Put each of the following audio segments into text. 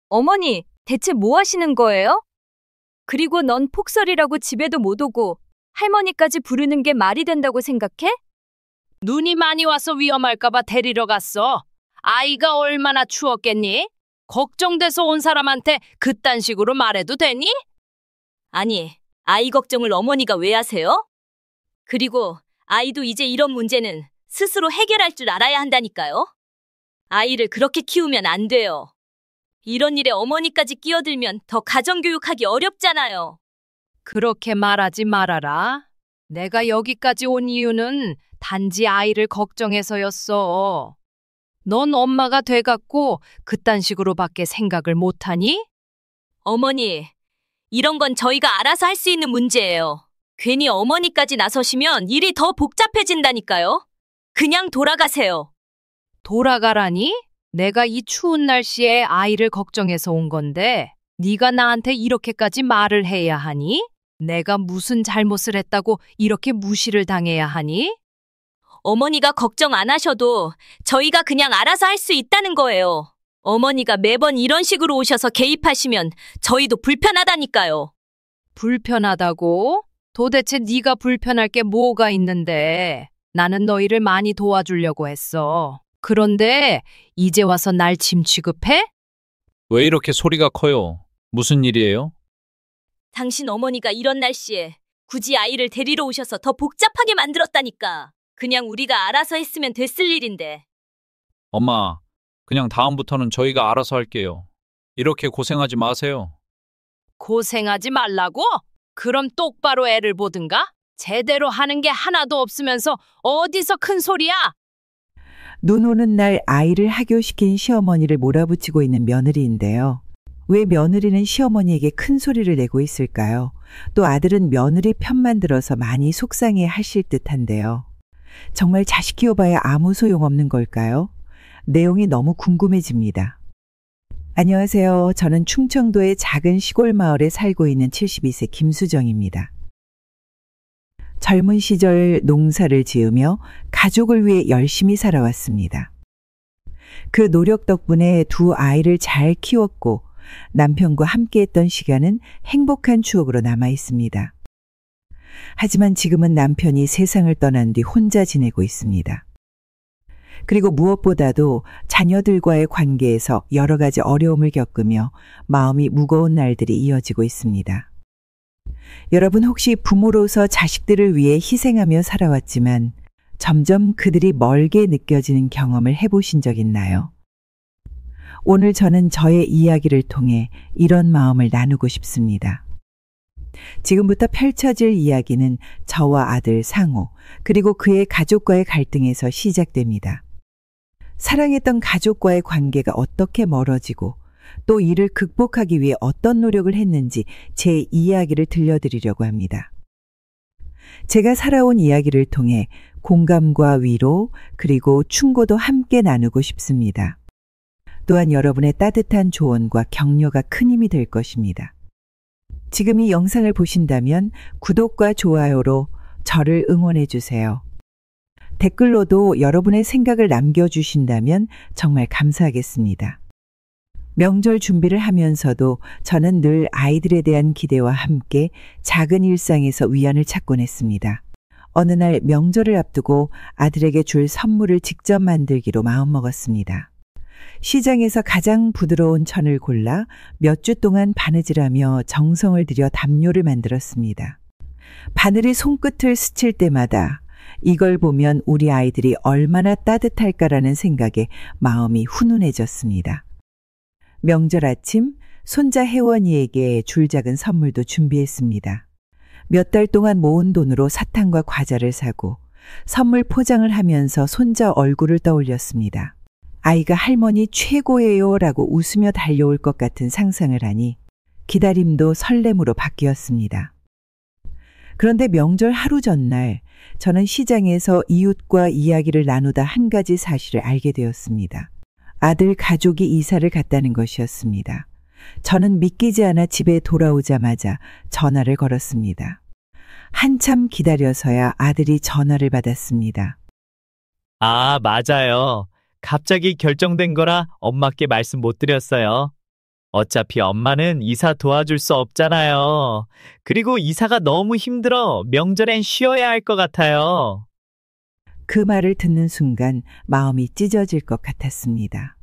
어머니, 대체 뭐 하시는 거예요? 그리고 넌 폭설이라고 집에도 못 오고 할머니까지 부르는 게 말이 된다고 생각해? 눈이 많이 와서 위험할까봐 데리러 갔어. 아이가 얼마나 추웠겠니? 걱정돼서 온 사람한테 그딴 식으로 말해도 되니? 아니, 아이 걱정을 어머니가 왜 하세요? 그리고 아이도 이제 이런 문제는 스스로 해결할 줄 알아야 한다니까요. 아이를 그렇게 키우면 안 돼요. 이런 일에 어머니까지 끼어들면 더 가정교육하기 어렵잖아요. 그렇게 말하지 말아라. 내가 여기까지 온 이유는 단지 아이를 걱정해서였어. 넌 엄마가 돼갖고 그딴 식으로밖에 생각을 못하니? 어머니, 이런 건 저희가 알아서 할 수 있는 문제예요. 괜히 어머니까지 나서시면 일이 더 복잡해진다니까요. 그냥 돌아가세요. 돌아가라니? 내가 이 추운 날씨에 아이를 걱정해서 온 건데 네가 나한테 이렇게까지 말을 해야 하니? 내가 무슨 잘못을 했다고 이렇게 무시를 당해야 하니? 어머니가 걱정 안 하셔도 저희가 그냥 알아서 할 수 있다는 거예요. 어머니가 매번 이런 식으로 오셔서 개입하시면 저희도 불편하다니까요. 불편하다고? 도대체 네가 불편할 게 뭐가 있는데? 나는 너희를 많이 도와주려고 했어. 그런데 이제 와서 날 짐 취급해? 왜 이렇게 소리가 커요? 무슨 일이에요? 당신 어머니가 이런 날씨에 굳이 아이를 데리러 오셔서 더 복잡하게 만들었다니까. 그냥 우리가 알아서 했으면 됐을 일인데. 엄마, 그냥 다음부터는 저희가 알아서 할게요. 이렇게 고생하지 마세요. 고생하지 말라고? 그럼 똑바로 애를 보든가? 제대로 하는 게 하나도 없으면서 어디서 큰 소리야? 눈 오는 날 아이를 하교시킨 시어머니를 몰아붙이고 있는 며느리인데요. 왜 며느리는 시어머니에게 큰 소리를 내고 있을까요? 또 아들은 며느리 편만 들어서 많이 속상해 하실 듯한데요. 정말 자식 키워봐야 아무 소용없는 걸까요? 내용이 너무 궁금해집니다. 안녕하세요. 저는 충청도의 작은 시골 마을에 살고 있는 72세 김수정입니다. 젊은 시절 농사를 지으며 가족을 위해 열심히 살아왔습니다. 그 노력 덕분에 두 아이를 잘 키웠고 남편과 함께했던 시간은 행복한 추억으로 남아 있습니다. 하지만 지금은 남편이 세상을 떠난 뒤 혼자 지내고 있습니다. 그리고 무엇보다도 자녀들과의 관계에서 여러 가지 어려움을 겪으며 마음이 무거운 날들이 이어지고 있습니다. 여러분 혹시 부모로서 자식들을 위해 희생하며 살아왔지만 점점 그들이 멀게 느껴지는 경험을 해보신 적 있나요? 오늘 저는 저의 이야기를 통해 이런 마음을 나누고 싶습니다. 지금부터 펼쳐질 이야기는 저와 아들 상호, 그리고 그의 가족과의 갈등에서 시작됩니다. 사랑했던 가족과의 관계가 어떻게 멀어지고 또 이를 극복하기 위해 어떤 노력을 했는지 제 이야기를 들려드리려고 합니다. 제가 살아온 이야기를 통해 공감과 위로 그리고 충고도 함께 나누고 싶습니다. 또한 여러분의 따뜻한 조언과 격려가 큰 힘이 될 것입니다. 지금 이 영상을 보신다면 구독과 좋아요로 저를 응원해 주세요. 댓글로도 여러분의 생각을 남겨주신다면 정말 감사하겠습니다. 명절 준비를 하면서도 저는 늘 아이들에 대한 기대와 함께 작은 일상에서 위안을 찾곤 했습니다. 어느 날 명절을 앞두고 아들에게 줄 선물을 직접 만들기로 마음먹었습니다. 시장에서 가장 부드러운 천을 골라 몇 주 동안 바느질하며 정성을 들여 담요를 만들었습니다. 바늘이 손끝을 스칠 때마다 이걸 보면 우리 아이들이 얼마나 따뜻할까라는 생각에 마음이 훈훈해졌습니다. 명절 아침 손자 혜원이에게 줄 작은 선물도 준비했습니다. 몇 달 동안 모은 돈으로 사탕과 과자를 사고 선물 포장을 하면서 손자 얼굴을 떠올렸습니다. 아이가 할머니 최고예요 라고 웃으며 달려올 것 같은 상상을 하니 기다림도 설렘으로 바뀌었습니다. 그런데 명절 하루 전날 저는 시장에서 이웃과 이야기를 나누다 한 가지 사실을 알게 되었습니다. 아들 가족이 이사를 갔다는 것이었습니다. 저는 믿기지 않아 집에 돌아오자마자 전화를 걸었습니다. 한참 기다려서야 아들이 전화를 받았습니다. 아, 맞아요. 갑자기 결정된 거라 엄마께 말씀 못 드렸어요. 어차피 엄마는 이사 도와줄 수 없잖아요. 그리고 이사가 너무 힘들어 명절엔 쉬어야 할 것 같아요. 그 말을 듣는 순간 마음이 찢어질 것 같았습니다.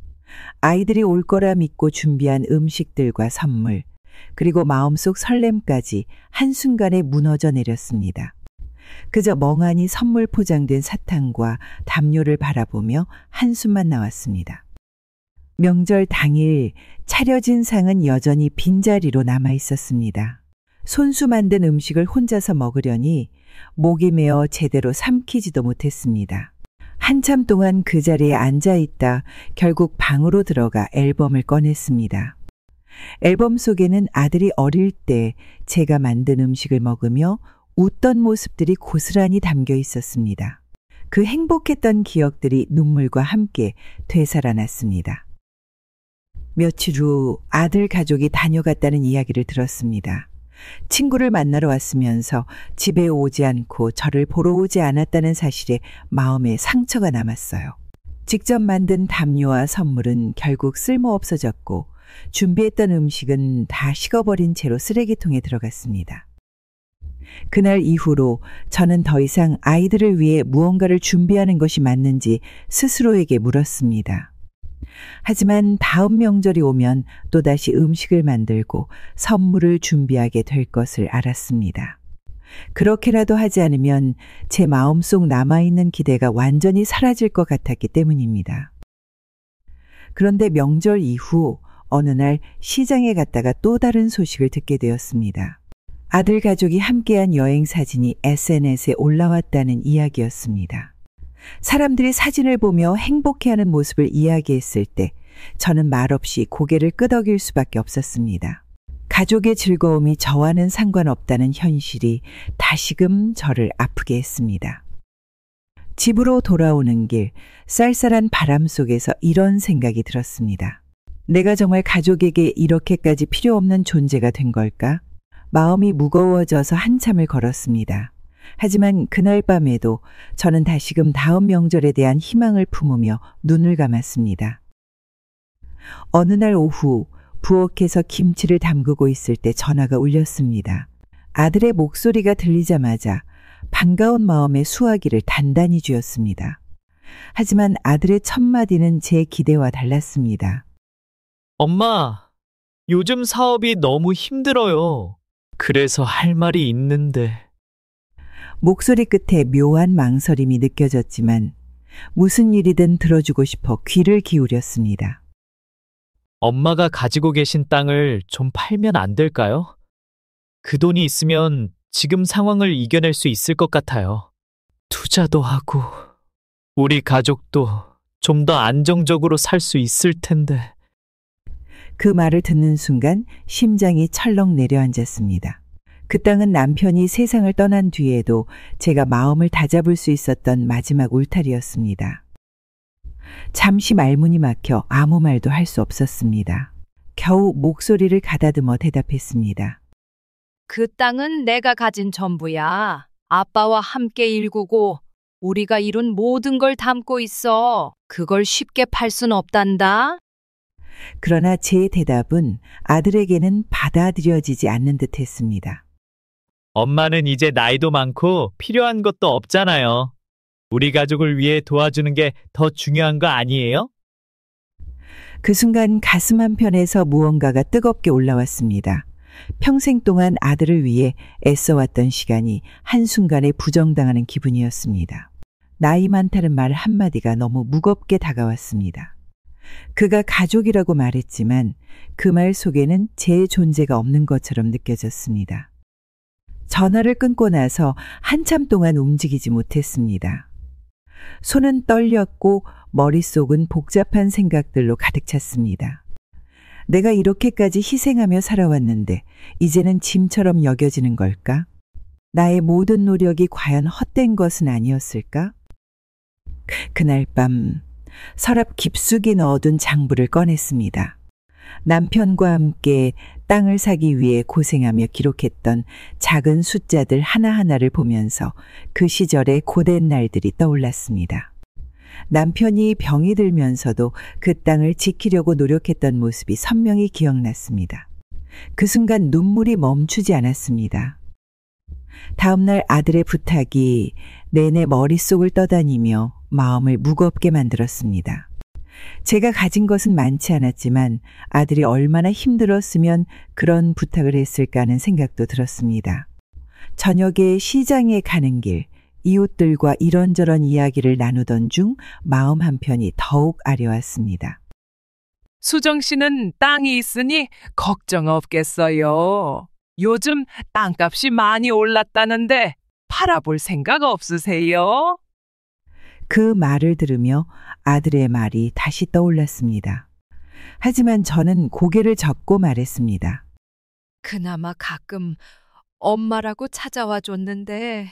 아이들이 올 거라 믿고 준비한 음식들과 선물, 그리고 마음속 설렘까지 한순간에 무너져 내렸습니다. 그저 멍하니 선물 포장된 사탕과 담요를 바라보며 한숨만 나왔습니다. 명절 당일 차려진 상은 여전히 빈자리로 남아 있었습니다. 손수 만든 음식을 혼자서 먹으려니 목이 메어 제대로 삼키지도 못했습니다. 한참 동안 그 자리에 앉아 있다 결국 방으로 들어가 앨범을 꺼냈습니다. 앨범 속에는 아들이 어릴 때 제가 만든 음식을 먹으며 웃던 모습들이 고스란히 담겨 있었습니다. 그 행복했던 기억들이 눈물과 함께 되살아났습니다. 며칠 후 아들 가족이 다녀갔다는 이야기를 들었습니다. 친구를 만나러 왔으면서 집에 오지 않고 저를 보러 오지 않았다는 사실에 마음에 상처가 남았어요. 직접 만든 담요와 선물은 결국 쓸모없어졌고 준비했던 음식은 다 식어버린 채로 쓰레기통에 들어갔습니다. 그날 이후로 저는 더 이상 아이들을 위해 무언가를 준비하는 것이 맞는지 스스로에게 물었습니다. 하지만 다음 명절이 오면 또다시 음식을 만들고 선물을 준비하게 될 것을 알았습니다. 그렇게라도 하지 않으면 제 마음속 남아있는 기대가 완전히 사라질 것 같았기 때문입니다. 그런데 명절 이후 어느 날 시장에 갔다가 또 다른 소식을 듣게 되었습니다. 아들 가족이 함께한 여행 사진이 SNS에 올라왔다는 이야기였습니다. 사람들이 사진을 보며 행복해하는 모습을 이야기했을 때 저는 말없이 고개를 끄덕일 수밖에 없었습니다. 가족의 즐거움이 저와는 상관없다는 현실이 다시금 저를 아프게 했습니다. 집으로 돌아오는 길 쌀쌀한 바람 속에서 이런 생각이 들었습니다. 내가 정말 가족에게 이렇게까지 필요 없는 존재가 된 걸까? 마음이 무거워져서 한참을 걸었습니다. 하지만 그날 밤에도 저는 다시금 다음 명절에 대한 희망을 품으며 눈을 감았습니다. 어느 날 오후 부엌에서 김치를 담그고 있을 때 전화가 울렸습니다. 아들의 목소리가 들리자마자 반가운 마음에 수화기를 단단히 쥐었습니다. 하지만 아들의 첫 마디는 제 기대와 달랐습니다. 엄마, 요즘 사업이 너무 힘들어요. 그래서 할 말이 있는데. 목소리 끝에 묘한 망설임이 느껴졌지만 무슨 일이든 들어주고 싶어 귀를 기울였습니다. 엄마가 가지고 계신 땅을 좀 팔면 안 될까요? 그 돈이 있으면 지금 상황을 이겨낼 수 있을 것 같아요. 투자도 하고 우리 가족도 좀 더 안정적으로 살 수 있을 텐데. 그 말을 듣는 순간 심장이 철렁 내려앉았습니다. 그 땅은 남편이 세상을 떠난 뒤에도 제가 마음을 다잡을 수 있었던 마지막 울타리였습니다. 잠시 말문이 막혀 아무 말도 할 수 없었습니다. 겨우 목소리를 가다듬어 대답했습니다. 그 땅은 내가 가진 전부야. 아빠와 함께 일구고 우리가 이룬 모든 걸 담고 있어. 그걸 쉽게 팔 순 없단다. 그러나 제 대답은 아들에게는 받아들여지지 않는 듯 했습니다. 엄마는 이제 나이도 많고 필요한 것도 없잖아요. 우리 가족을 위해 도와주는 게 더 중요한 거 아니에요? 그 순간 가슴 한편에서 무언가가 뜨겁게 올라왔습니다. 평생 동안 아들을 위해 애써왔던 시간이 한순간에 부정당하는 기분이었습니다. 나이 많다는 말 한마디가 너무 무겁게 다가왔습니다. 그가 가족이라고 말했지만 그 말 속에는 제 존재가 없는 것처럼 느껴졌습니다. 전화를 끊고 나서 한참 동안 움직이지 못했습니다. 손은 떨렸고 머릿속은 복잡한 생각들로 가득 찼습니다. 내가 이렇게까지 희생하며 살아왔는데 이제는 짐처럼 여겨지는 걸까? 나의 모든 노력이 과연 헛된 것은 아니었을까? 그날 밤 서랍 깊숙이 넣어둔 장부를 꺼냈습니다. 남편과 함께 땅을 사기 위해 고생하며 기록했던 작은 숫자들 하나하나를 보면서 그 시절의 고된 날들이 떠올랐습니다. 남편이 병이 들면서도 그 땅을 지키려고 노력했던 모습이 선명히 기억났습니다. 그 순간 눈물이 멈추지 않았습니다. 다음날 아들의 부탁이 내내 머릿속을 떠다니며 마음을 무겁게 만들었습니다. 제가 가진 것은 많지 않았지만 아들이 얼마나 힘들었으면 그런 부탁을 했을까 하는 생각도 들었습니다. 저녁에 시장에 가는 길, 이웃들과 이런저런 이야기를 나누던 중 마음 한편이 더욱 아려왔습니다. 수정 씨는 땅이 있으니 걱정 없겠어요. 요즘 땅값이 많이 올랐다는데 팔아볼 생각 없으세요? 그 말을 들으며 아들의 말이 다시 떠올랐습니다. 하지만 저는 고개를 젓고 말했습니다. 그나마 가끔 엄마라고 찾아와 줬는데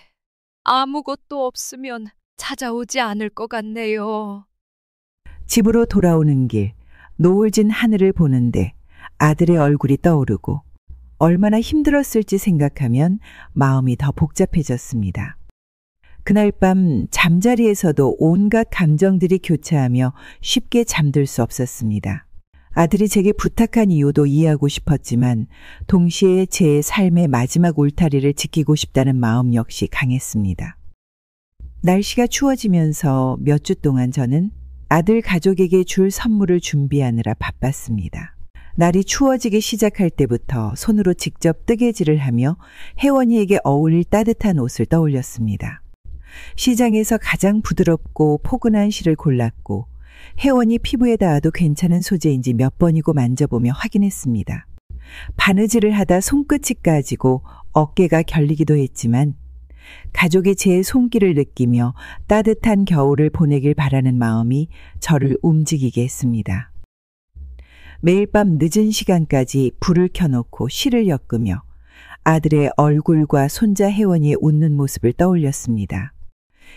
아무것도 없으면 찾아오지 않을 것 같네요. 집으로 돌아오는 길, 노을진 하늘을 보는데 아들의 얼굴이 떠오르고 얼마나 힘들었을지 생각하면 마음이 더 복잡해졌습니다. 그날 밤 잠자리에서도 온갖 감정들이 교차하며 쉽게 잠들 수 없었습니다. 아들이 제게 부탁한 이유도 이해하고 싶었지만 동시에 제 삶의 마지막 울타리를 지키고 싶다는 마음 역시 강했습니다. 날씨가 추워지면서 몇 주 동안 저는 아들 가족에게 줄 선물을 준비하느라 바빴습니다. 날이 추워지기 시작할 때부터 손으로 직접 뜨개질을 하며 혜원이에게 어울릴 따뜻한 옷을 떠올렸습니다. 시장에서 가장 부드럽고 포근한 실을 골랐고 혜원이 피부에 닿아도 괜찮은 소재인지 몇 번이고 만져보며 확인했습니다. 바느질을 하다 손끝이 까지고 어깨가 결리기도 했지만 가족이 제 손길을 느끼며 따뜻한 겨울을 보내길 바라는 마음이 저를 움직이게 했습니다. 매일 밤 늦은 시간까지 불을 켜놓고 실을 엮으며 아들의 얼굴과 손자 혜원이의 웃는 모습을 떠올렸습니다.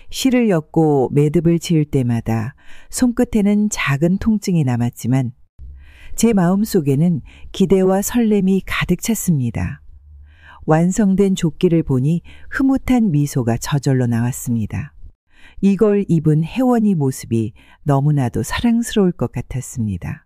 실을 엮고 매듭을 지을 때마다 손끝에는 작은 통증이 남았지만 제 마음속에는 기대와 설렘이 가득 찼습니다. 완성된 조끼를 보니 흐뭇한 미소가 저절로 나왔습니다. 이걸 입은 혜원이 모습이 너무나도 사랑스러울 것 같았습니다.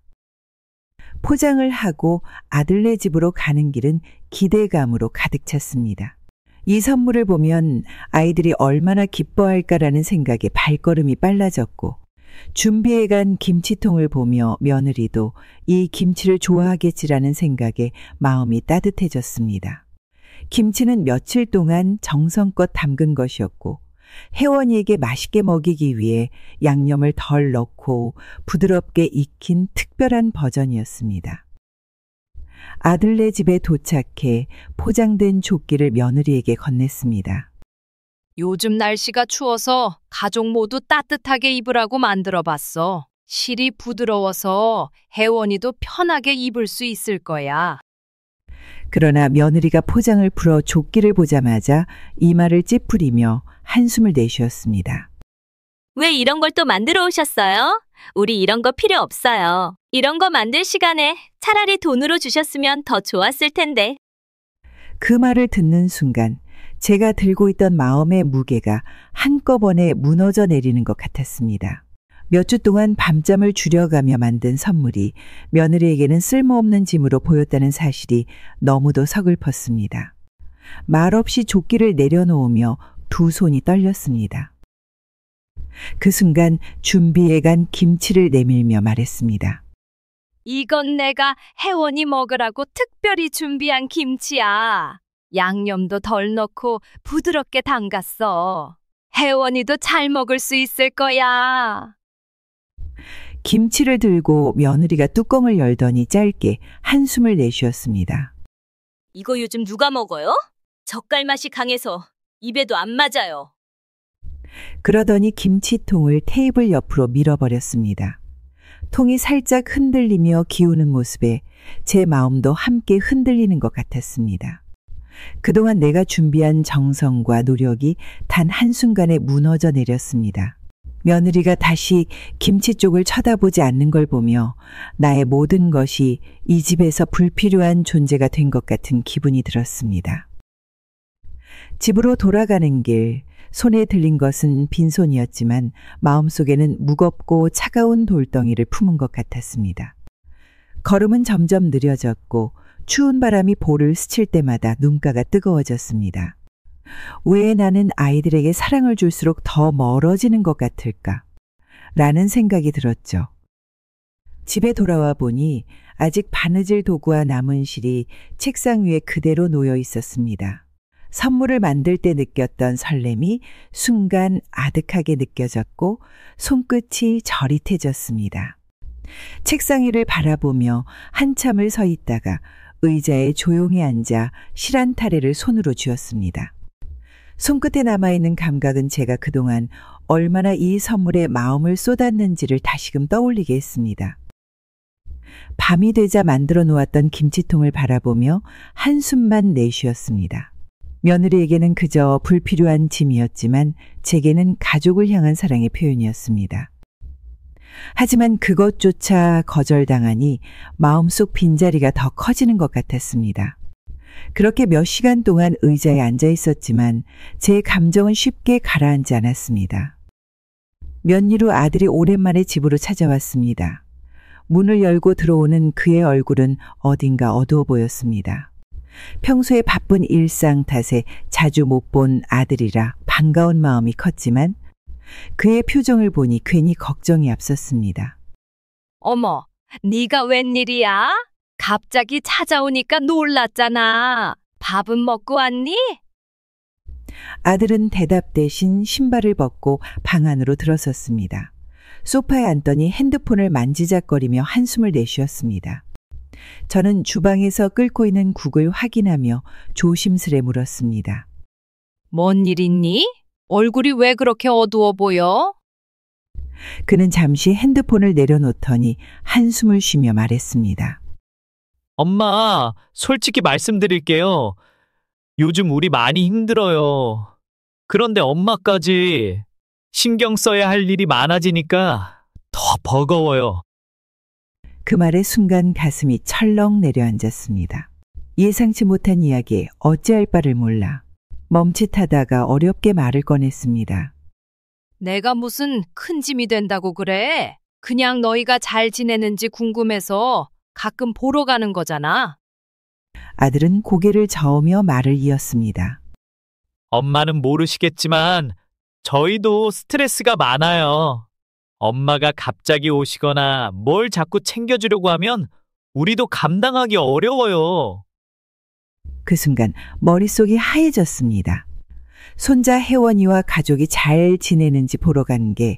포장을 하고 아들네 집으로 가는 길은 기대감으로 가득 찼습니다. 이 선물을 보면 아이들이 얼마나 기뻐할까라는 생각에 발걸음이 빨라졌고 준비해간 김치통을 보며 며느리도 이 김치를 좋아하겠지라는 생각에 마음이 따뜻해졌습니다. 김치는 며칠 동안 정성껏 담근 것이었고 혜원이에게 맛있게 먹이기 위해 양념을 덜 넣고 부드럽게 익힌 특별한 버전이었습니다. 아들네 집에 도착해 포장된 조끼를 며느리에게 건넸습니다. 요즘 날씨가 추워서 가족 모두 따뜻하게 입으라고 만들어봤어. 실이 부드러워서 혜원이도 편하게 입을 수 있을 거야. 그러나 며느리가 포장을 풀어 조끼를 보자마자 이마를 찌푸리며 한숨을 내쉬었습니다. 왜 이런 걸 또 만들어 오셨어요? 우리 이런 거 필요 없어요. 이런 거 만들 시간에 차라리 돈으로 주셨으면 더 좋았을 텐데. 그 말을 듣는 순간 제가 들고 있던 마음의 무게가 한꺼번에 무너져 내리는 것 같았습니다. 몇 주 동안 밤잠을 줄여가며 만든 선물이 며느리에게는 쓸모없는 짐으로 보였다는 사실이 너무도 서글펐습니다. 말없이 조끼를 내려놓으며 두 손이 떨렸습니다. 그 순간 준비해간 김치를 내밀며 말했습니다. 이건 내가 혜원이 먹으라고 특별히 준비한 김치야. 양념도 덜 넣고 부드럽게 담갔어. 혜원이도 잘 먹을 수 있을 거야. 김치를 들고 며느리가 뚜껑을 열더니 짧게 한숨을 내쉬었습니다. 이거 요즘 누가 먹어요? 젓갈 맛이 강해서 입에도 안 맞아요. 그러더니 김치통을 테이블 옆으로 밀어버렸습니다. 통이 살짝 흔들리며 기우는 모습에 제 마음도 함께 흔들리는 것 같았습니다. 그동안 내가 준비한 정성과 노력이 단 한순간에 무너져 내렸습니다. 며느리가 다시 김치 쪽을 쳐다보지 않는 걸 보며 나의 모든 것이 이 집에서 불필요한 존재가 된 것 같은 기분이 들었습니다. 집으로 돌아가는 길, 손에 들린 것은 빈손이었지만 마음속에는 무겁고 차가운 돌덩이를 품은 것 같았습니다. 걸음은 점점 느려졌고 추운 바람이 볼을 스칠 때마다 눈가가 뜨거워졌습니다. 왜 나는 아이들에게 사랑을 줄수록 더 멀어지는 것 같을까? 라는 생각이 들었죠. 집에 돌아와 보니 아직 바느질 도구와 남은 실이 책상 위에 그대로 놓여 있었습니다. 선물을 만들 때 느꼈던 설렘이 순간 아득하게 느껴졌고 손끝이 저릿해졌습니다. 책상 위를 바라보며 한참을 서 있다가 의자에 조용히 앉아 실 한 타래를 손으로 쥐었습니다. 손끝에 남아있는 감각은 제가 그동안 얼마나 이 선물에 마음을 쏟았는지를 다시금 떠올리게 했습니다. 밤이 되자 만들어 놓았던 김치통을 바라보며 한숨만 내쉬었습니다. 며느리에게는 그저 불필요한 짐이었지만 제게는 가족을 향한 사랑의 표현이었습니다. 하지만 그것조차 거절당하니 마음속 빈자리가 더 커지는 것 같았습니다. 그렇게 몇 시간 동안 의자에 앉아 있었지만 제 감정은 쉽게 가라앉지 않았습니다. 몇 일 후 아들이 오랜만에 집으로 찾아왔습니다. 문을 열고 들어오는 그의 얼굴은 어딘가 어두워 보였습니다. 평소에 바쁜 일상 탓에 자주 못 본 아들이라 반가운 마음이 컸지만 그의 표정을 보니 괜히 걱정이 앞섰습니다. 어머, 네가 웬일이야? 갑자기 찾아오니까 놀랐잖아. 밥은 먹고 왔니? 아들은 대답 대신 신발을 벗고 방 안으로 들어섰습니다. 소파에 앉더니 핸드폰을 만지작거리며 한숨을 내쉬었습니다. 저는 주방에서 끓고 있는 국을 확인하며 조심스레 물었습니다. 뭔 일 있니? 얼굴이 왜 그렇게 어두워 보여? 그는 잠시 핸드폰을 내려놓더니 한숨을 쉬며 말했습니다. 엄마, 솔직히 말씀드릴게요. 요즘 우리 많이 힘들어요. 그런데 엄마까지 신경 써야 할 일이 많아지니까 더 버거워요. 그 말에 순간 가슴이 철렁 내려앉았습니다. 예상치 못한 이야기에 어찌할 바를 몰라 멈칫하다가 어렵게 말을 꺼냈습니다. 내가 무슨 큰 짐이 된다고 그래? 그냥 너희가 잘 지내는지 궁금해서 가끔 보러 가는 거잖아. 아들은 고개를 저으며 말을 이었습니다. 엄마는 모르시겠지만 저희도 스트레스가 많아요. 엄마가 갑자기 오시거나 뭘 자꾸 챙겨주려고 하면 우리도 감당하기 어려워요. 그 순간 머릿속이 하얘졌습니다. 손자 혜원이와 가족이 잘 지내는지 보러 간 게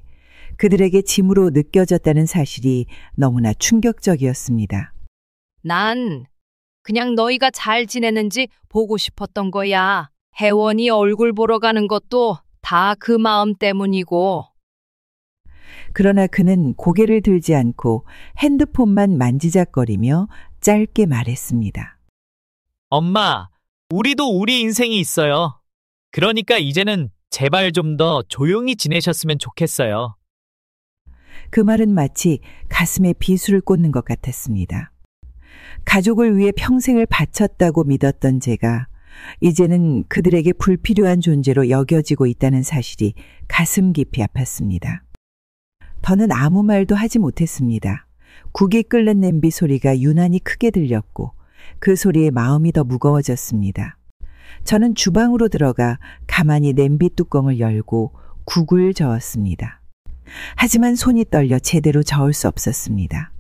그들에게 짐으로 느껴졌다는 사실이 너무나 충격적이었습니다. 난 그냥 너희가 잘 지내는지 보고 싶었던 거야. 혜원이 얼굴 보러 가는 것도 다 그 마음 때문이고. 그러나 그는 고개를 들지 않고 핸드폰만 만지작거리며 짧게 말했습니다. 엄마, 우리도 우리 인생이 있어요. 그러니까 이제는 제발 좀 더 조용히 지내셨으면 좋겠어요. 그 말은 마치 가슴에 비수를 꽂는 것 같았습니다. 가족을 위해 평생을 바쳤다고 믿었던 제가 이제는 그들에게 불필요한 존재로 여겨지고 있다는 사실이 가슴 깊이 아팠습니다. 더는 아무 말도 하지 못했습니다. 국이 끓는 냄비 소리가 유난히 크게 들렸고 그 소리에 마음이 더 무거워졌습니다. 저는 주방으로 들어가 가만히 냄비 뚜껑을 열고 국을 저었습니다. 하지만 손이 떨려 제대로 저을 수 없었습니다.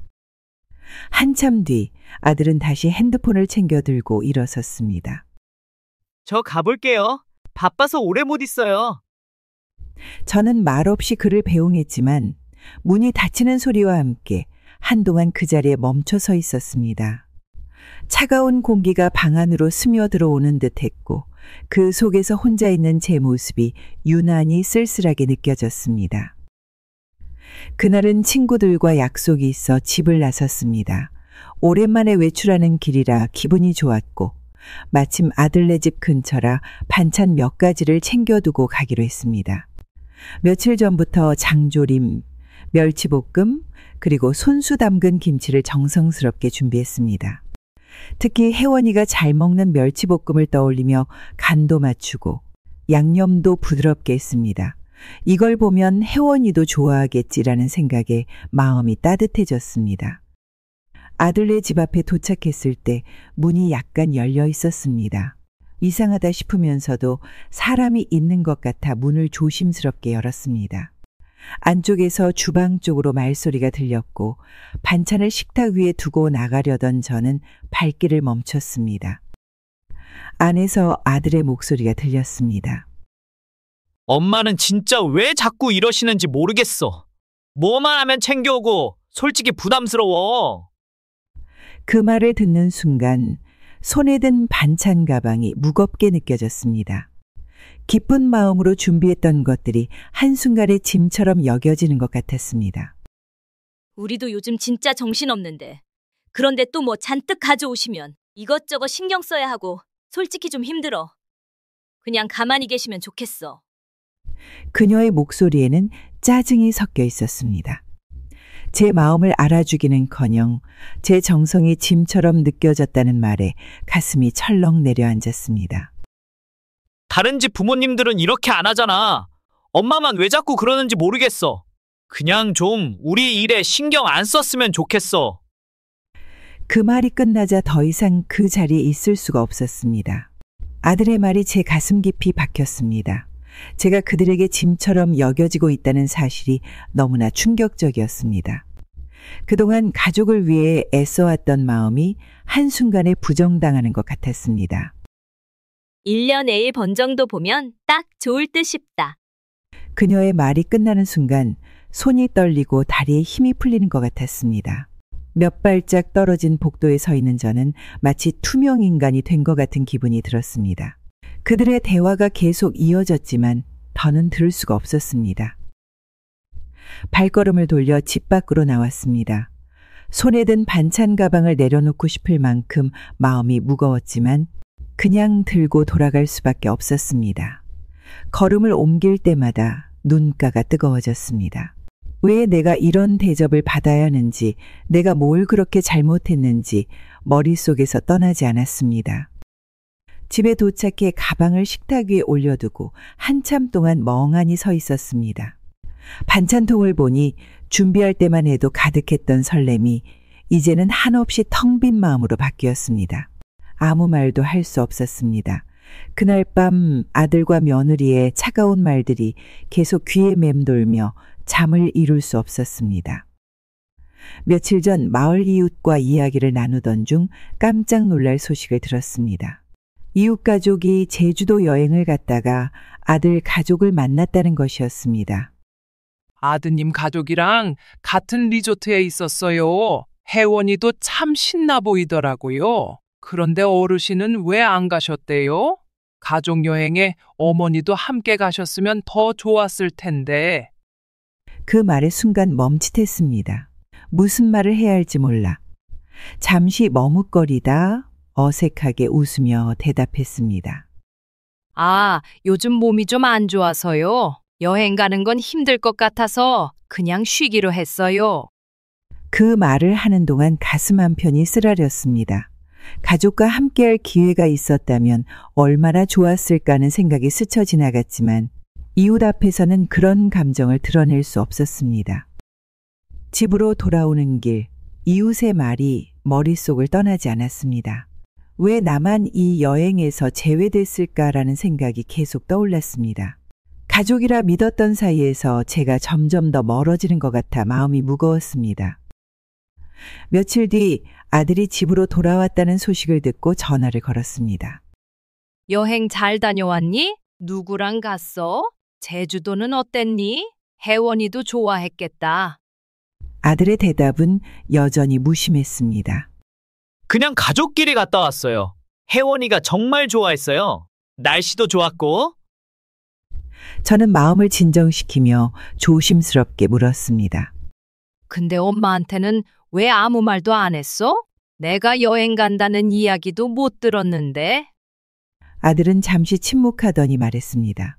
한참 뒤 아들은 다시 핸드폰을 챙겨 들고 일어섰습니다. 저 가볼게요. 바빠서 오래 못 있어요. 저는 말없이 그를 배웅했지만 문이 닫히는 소리와 함께 한동안 그 자리에 멈춰 서 있었습니다. 차가운 공기가 방 안으로 스며들어오는 듯했고 그 속에서 혼자 있는 제 모습이 유난히 쓸쓸하게 느껴졌습니다. 그날은 친구들과 약속이 있어 집을 나섰습니다. 오랜만에 외출하는 길이라 기분이 좋았고 마침 아들네 집 근처라 반찬 몇 가지를 챙겨두고 가기로 했습니다. 며칠 전부터 장조림, 멸치볶음, 그리고 손수 담근 김치를 정성스럽게 준비했습니다. 특히 혜원이가 잘 먹는 멸치볶음을 떠올리며 간도 맞추고 양념도 부드럽게 했습니다. 이걸 보면 혜원이도 좋아하겠지라는 생각에 마음이 따뜻해졌습니다. 아들네 집 앞에 도착했을 때 문이 약간 열려 있었습니다. 이상하다 싶으면서도 사람이 있는 것 같아 문을 조심스럽게 열었습니다. 안쪽에서 주방 쪽으로 말소리가 들렸고 반찬을 식탁 위에 두고 나가려던 저는 발길을 멈췄습니다. 안에서 아들의 목소리가 들렸습니다. 엄마는 진짜 왜 자꾸 이러시는지 모르겠어. 뭐만 하면 챙겨오고 솔직히 부담스러워. 그 말을 듣는 순간 손에 든 반찬 가방이 무겁게 느껴졌습니다. 기쁜 마음으로 준비했던 것들이 한순간에 짐처럼 여겨지는 것 같았습니다. 우리도 요즘 진짜 정신없는데. 그런데 또 뭐 잔뜩 가져오시면 이것저것 신경 써야 하고 솔직히 좀 힘들어. 그냥 가만히 계시면 좋겠어. 그녀의 목소리에는 짜증이 섞여 있었습니다. 제 마음을 알아주기는커녕 제 정성이 짐처럼 느껴졌다는 말에 가슴이 철렁 내려앉았습니다. 다른 집 부모님들은 이렇게 안 하잖아. 엄마만 왜 자꾸 그러는지 모르겠어. 그냥 좀 우리 일에 신경 안 썼으면 좋겠어. 그 말이 끝나자 더 이상 그 자리에 있을 수가 없었습니다. 아들의 말이 제 가슴 깊이 박혔습니다. 제가 그들에게 짐처럼 여겨지고 있다는 사실이 너무나 충격적이었습니다. 그동안 가족을 위해 애써왔던 마음이 한순간에 부정당하는 것 같았습니다. 1년 애의 번정도 보면 딱 좋을 듯 싶다. 그녀의 말이 끝나는 순간 손이 떨리고 다리에 힘이 풀리는 것 같았습니다. 몇 발짝 떨어진 복도에 서 있는 저는 마치 투명 인간이 된 것 같은 기분이 들었습니다. 그들의 대화가 계속 이어졌지만 더는 들을 수가 없었습니다. 발걸음을 돌려 집 밖으로 나왔습니다. 손에 든 반찬 가방을 내려놓고 싶을 만큼 마음이 무거웠지만 그냥 들고 돌아갈 수밖에 없었습니다. 걸음을 옮길 때마다 눈가가 뜨거워졌습니다. 왜 내가 이런 대접을 받아야 하는지, 내가 뭘 그렇게 잘못했는지 머릿속에서 떠나지 않았습니다. 집에 도착해 가방을 식탁 위에 올려두고 한참 동안 멍하니 서 있었습니다. 반찬통을 보니 준비할 때만 해도 가득했던 설렘이 이제는 한없이 텅 빈 마음으로 바뀌었습니다. 아무 말도 할 수 없었습니다. 그날 밤 아들과 며느리의 차가운 말들이 계속 귀에 맴돌며 잠을 이룰 수 없었습니다. 며칠 전 마을 이웃과 이야기를 나누던 중 깜짝 놀랄 소식을 들었습니다. 이웃 가족이 제주도 여행을 갔다가 아들 가족을 만났다는 것이었습니다. 아드님 가족이랑 같은 리조트에 있었어요. 혜원이도 참 신나 보이더라고요. 그런데 어르신은 왜 안 가셨대요? 가족 여행에 어머니도 함께 가셨으면 더 좋았을 텐데. 그 말에 순간 멈칫했습니다. 무슨 말을 해야 할지 몰라. 잠시 머뭇거리다 어색하게 웃으며 대답했습니다. 아, 요즘 몸이 좀 안 좋아서요. 여행 가는 건 힘들 것 같아서 그냥 쉬기로 했어요. 그 말을 하는 동안 가슴 한편이 쓰라렸습니다. 가족과 함께할 기회가 있었다면 얼마나 좋았을까 하는 생각이 스쳐 지나갔지만 이웃 앞에서는 그런 감정을 드러낼 수 없었습니다. 집으로 돌아오는 길, 이웃의 말이 머릿속을 떠나지 않았습니다. 왜 나만 이 여행에서 제외됐을까라는 생각이 계속 떠올랐습니다. 가족이라 믿었던 사이에서 제가 점점 더 멀어지는 것 같아 마음이 무거웠습니다. 며칠 뒤 아들이 집으로 돌아왔다는 소식을 듣고 전화를 걸었습니다. 여행 잘 다녀왔니? 누구랑 갔어? 제주도는 어땠니? 혜원이도 좋아했겠다. 아들의 대답은 여전히 무심했습니다. 그냥 가족끼리 갔다 왔어요. 혜원이가 정말 좋아했어요. 날씨도 좋았고. 저는 마음을 진정시키며 조심스럽게 물었습니다. 근데 엄마한테는 왜 아무 말도 안 했어? 내가 여행 간다는 이야기도 못 들었는데. 아들은 잠시 침묵하더니 말했습니다.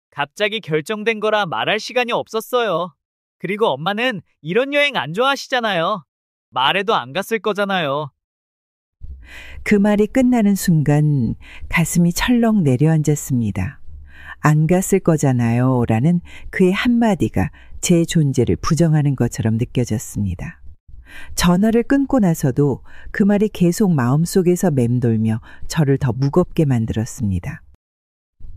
갑자기 결정된 거라 말할 시간이 없었어요. 그리고 엄마는 이런 여행 안 좋아하시잖아요. 말해도 안 갔을 거잖아요. 그 말이 끝나는 순간 가슴이 철렁 내려앉았습니다. 안 갔을 거잖아요. 라는 그의 한마디가 제 존재를 부정하는 것처럼 느껴졌습니다. 전화를 끊고 나서도 그 말이 계속 마음속에서 맴돌며 저를 더 무겁게 만들었습니다.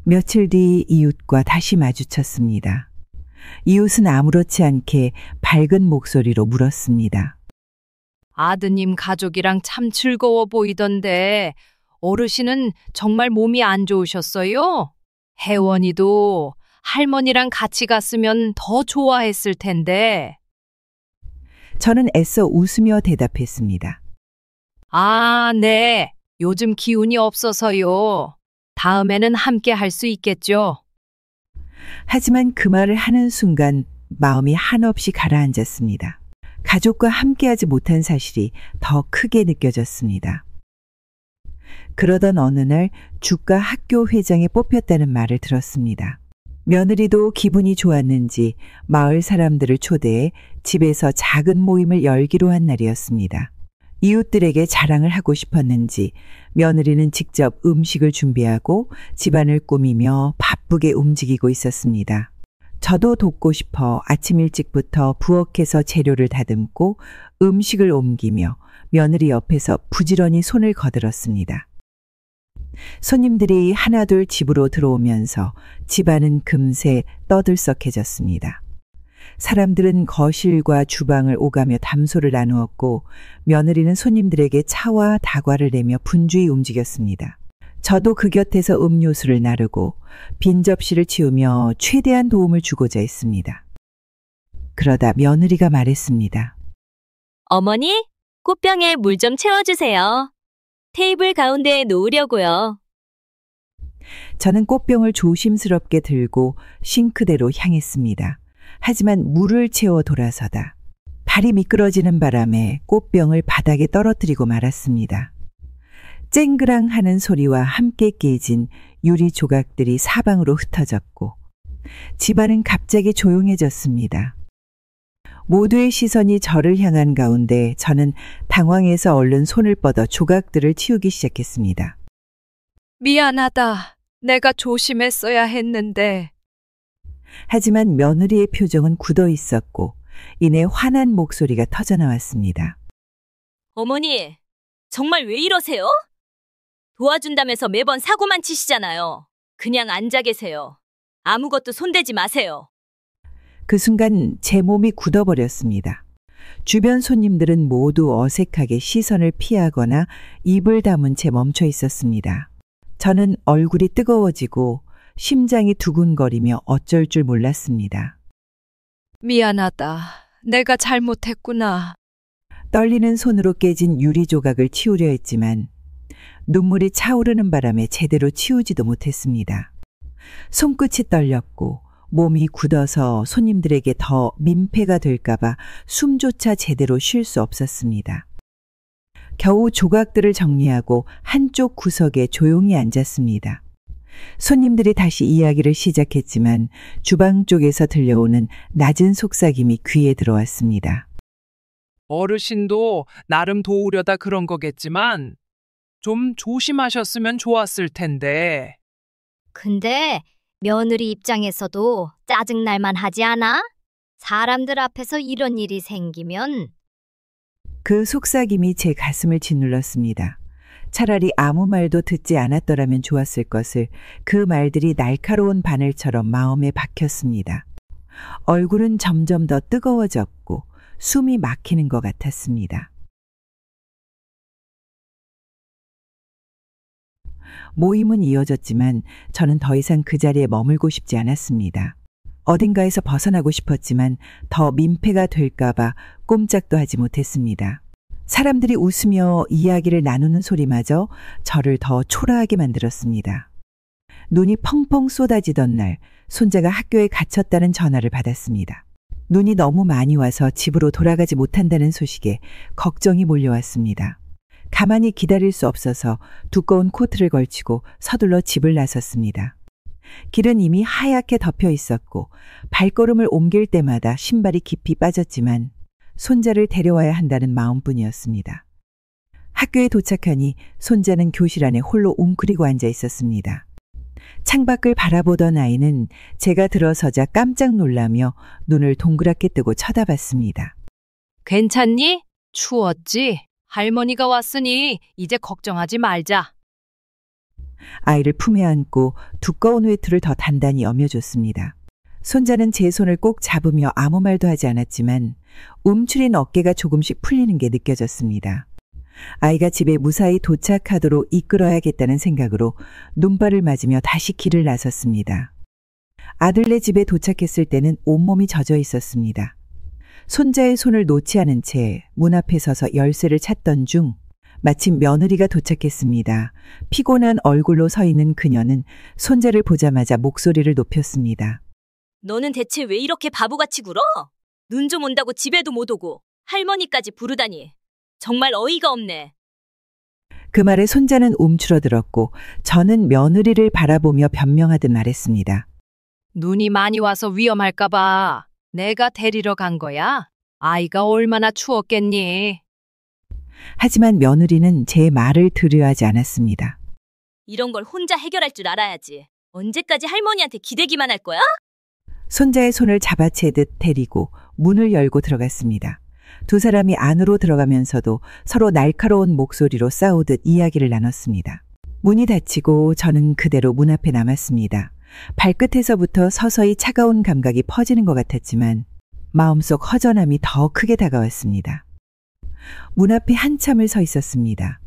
며칠 뒤 이웃과 다시 마주쳤습니다. 이웃은 아무렇지 않게 밝은 목소리로 물었습니다. 아드님 가족이랑 참 즐거워 보이던데 어르신은 정말 몸이 안 좋으셨어요? 혜원이도 할머니랑 같이 갔으면 더 좋아했을 텐데. 저는 애써 웃으며 대답했습니다. 아, 네. 요즘 기운이 없어서요. 다음에는 함께 할 수 있겠죠. 하지만 그 말을 하는 순간 마음이 한없이 가라앉았습니다. 가족과 함께하지 못한 사실이 더 크게 느껴졌습니다. 그러던 어느 날 주가 학교 회장에 뽑혔다는 말을 들었습니다. 며느리도 기분이 좋았는지 마을 사람들을 초대해 집에서 작은 모임을 열기로 한 날이었습니다. 이웃들에게 자랑을 하고 싶었는지 며느리는 직접 음식을 준비하고 집안을 꾸미며 바쁘게 움직이고 있었습니다. 저도 돕고 싶어 아침 일찍부터 부엌에서 재료를 다듬고 음식을 옮기며 며느리 옆에서 부지런히 손을 거들었습니다. 손님들이 하나둘 집으로 들어오면서 집안은 금세 떠들썩해졌습니다. 사람들은 거실과 주방을 오가며 담소를 나누었고 며느리는 손님들에게 차와 다과를 내며 분주히 움직였습니다. 저도 그 곁에서 음료수를 나르고 빈 접시를 치우며 최대한 도움을 주고자 했습니다. 그러다 며느리가 말했습니다. 어머니, 꽃병에 물 좀 채워주세요. 테이블 가운데에 놓으려고요. 저는 꽃병을 조심스럽게 들고 싱크대로 향했습니다. 하지만 물을 채워 돌아서다 발이 미끄러지는 바람에 꽃병을 바닥에 떨어뜨리고 말았습니다. 쨍그랑 하는 소리와 함께 깨진 유리 조각들이 사방으로 흩어졌고 집안은 갑자기 조용해졌습니다. 모두의 시선이 저를 향한 가운데 저는 당황해서 얼른 손을 뻗어 조각들을 치우기 시작했습니다. 미안하다. 내가 조심했어야 했는데. 하지만 며느리의 표정은 굳어 있었고 이내 화난 목소리가 터져나왔습니다. 어머니, 정말 왜 이러세요? 도와준다면서 매번 사고만 치시잖아요. 그냥 앉아 계세요. 아무것도 손대지 마세요. 그 순간 제 몸이 굳어버렸습니다. 주변 손님들은 모두 어색하게 시선을 피하거나 입을 다문 채 멈춰 있었습니다. 저는 얼굴이 뜨거워지고 심장이 두근거리며 어쩔 줄 몰랐습니다. 미안하다. 내가 잘못했구나. 떨리는 손으로 깨진 유리 조각을 치우려 했지만 눈물이 차오르는 바람에 제대로 치우지도 못했습니다. 손끝이 떨렸고 몸이 굳어서 손님들에게 더 민폐가 될까봐 숨조차 제대로 쉴 수 없었습니다. 겨우 조각들을 정리하고 한쪽 구석에 조용히 앉았습니다. 손님들이 다시 이야기를 시작했지만 주방 쪽에서 들려오는 낮은 속삭임이 귀에 들어왔습니다. 어르신도 나름 도우려다 그런 거겠지만 좀 조심하셨으면 좋았을 텐데. 근데 며느리 입장에서도 짜증날만 하지 않아? 사람들 앞에서 이런 일이 생기면. 그 속삭임이 제 가슴을 짓눌렀습니다. 차라리 아무 말도 듣지 않았더라면 좋았을 것을 그 말들이 날카로운 바늘처럼 마음에 박혔습니다. 얼굴은 점점 더 뜨거워졌고 숨이 막히는 것 같았습니다. 모임은 이어졌지만 저는 더 이상 그 자리에 머물고 싶지 않았습니다. 어딘가에서 벗어나고 싶었지만 더 민폐가 될까봐 꼼짝도 하지 못했습니다. 사람들이 웃으며 이야기를 나누는 소리마저 저를 더 초라하게 만들었습니다. 눈이 펑펑 쏟아지던 날 손자가 학교에 갇혔다는 전화를 받았습니다. 눈이 너무 많이 와서 집으로 돌아가지 못한다는 소식에 걱정이 몰려왔습니다. 가만히 기다릴 수 없어서 두꺼운 코트를 걸치고 서둘러 집을 나섰습니다. 길은 이미 하얗게 덮여 있었고 발걸음을 옮길 때마다 신발이 깊이 빠졌지만 손자를 데려와야 한다는 마음뿐이었습니다. 학교에 도착하니 손자는 교실 안에 홀로 웅크리고 앉아 있었습니다. 창밖을 바라보던 아이는 제가 들어서자 깜짝 놀라며 눈을 동그랗게 뜨고 쳐다봤습니다. 괜찮니? 추웠지? 할머니가 왔으니 이제 걱정하지 말자. 아이를 품에 안고 두꺼운 외투를 더 단단히 여며줬습니다. 손자는 제 손을 꼭 잡으며 아무 말도 하지 않았지만 움츠린 어깨가 조금씩 풀리는 게 느껴졌습니다. 아이가 집에 무사히 도착하도록 이끌어야겠다는 생각으로 눈발을 맞으며 다시 길을 나섰습니다. 아들네 집에 도착했을 때는 온몸이 젖어 있었습니다. 손자의 손을 놓지 않은 채 문 앞에 서서 열쇠를 찾던 중 마침 며느리가 도착했습니다. 피곤한 얼굴로 서 있는 그녀는 손자를 보자마자 목소리를 높였습니다. 너는 대체 왜 이렇게 바보같이 굴어? 눈 좀 온다고 집에도 못 오고 할머니까지 부르다니. 정말 어이가 없네. 그 말에 손자는 움츠러들었고 저는 며느리를 바라보며 변명하듯 말했습니다. 눈이 많이 와서 위험할까 봐 내가 데리러 간 거야. 아이가 얼마나 추웠겠니? 하지만 며느리는 제 말을 들으려 하지 않았습니다. 이런 걸 혼자 해결할 줄 알아야지. 언제까지 할머니한테 기대기만 할 거야? 손자의 손을 잡아채듯 데리고 문을 열고 들어갔습니다. 두 사람이 안으로 들어가면서도 서로 날카로운 목소리로 싸우듯 이야기를 나눴습니다. 문이 닫히고 저는 그대로 문 앞에 남았습니다. 발끝에서부터 서서히 차가운 감각이 퍼지는 것 같았지만 마음속 허전함이 더 크게 다가왔습니다. 문 앞에 한참을 서 있었습니다.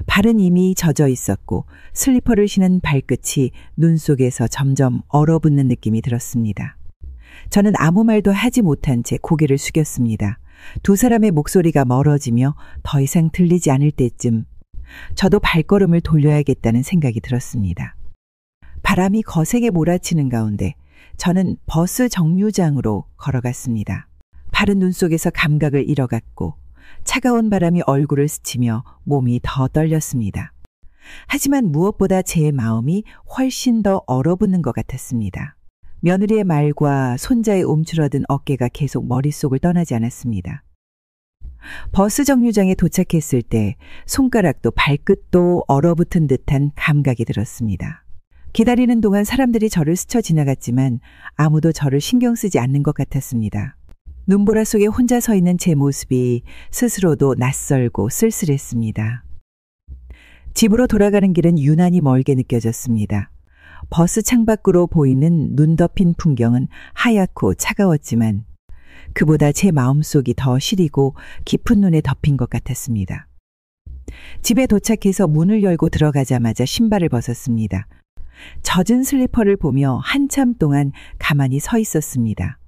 발은 이미 젖어 있었고 슬리퍼를 신은 발끝이 눈 속에서 점점 얼어붙는 느낌이 들었습니다. 저는 아무 말도 하지 못한 채 고개를 숙였습니다. 두 사람의 목소리가 멀어지며 더 이상 들리지 않을 때쯤 저도 발걸음을 돌려야겠다는 생각이 들었습니다. 바람이 거세게 몰아치는 가운데 저는 버스 정류장으로 걸어갔습니다. 발은 눈 속에서 감각을 잃어갔고 차가운 바람이 얼굴을 스치며 몸이 더 떨렸습니다. 하지만 무엇보다 제 마음이 훨씬 더 얼어붙는 것 같았습니다. 며느리의 말과 손자의 움츠러든 어깨가 계속 머릿속을 떠나지 않았습니다. 버스 정류장에 도착했을 때 손가락도 발끝도 얼어붙은 듯한 감각이 들었습니다. 기다리는 동안 사람들이 저를 스쳐 지나갔지만 아무도 저를 신경 쓰지 않는 것 같았습니다. 눈보라 속에 혼자 서 있는 제 모습이 스스로도 낯설고 쓸쓸했습니다. 집으로 돌아가는 길은 유난히 멀게 느껴졌습니다. 버스 창밖으로 보이는 눈 덮인 풍경은 하얗고 차가웠지만 그보다 제 마음속이 더 시리고 깊은 눈에 덮인 것 같았습니다. 집에 도착해서 문을 열고 들어가자마자 신발을 벗었습니다. 젖은 슬리퍼를 보며 한참 동안 가만히 서 있었습니다.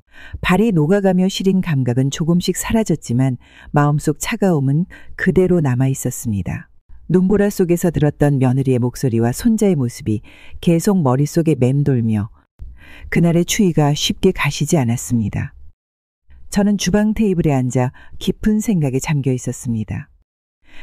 발이 녹아가며 시린 감각은 조금씩 사라졌지만 마음속 차가움은 그대로 남아 있었습니다. 눈보라 속에서 들었던 며느리의 목소리와 손자의 모습이 계속 머릿속에 맴돌며 그날의 추위가 쉽게 가시지 않았습니다. 저는 주방 테이블에 앉아 깊은 생각에 잠겨 있었습니다.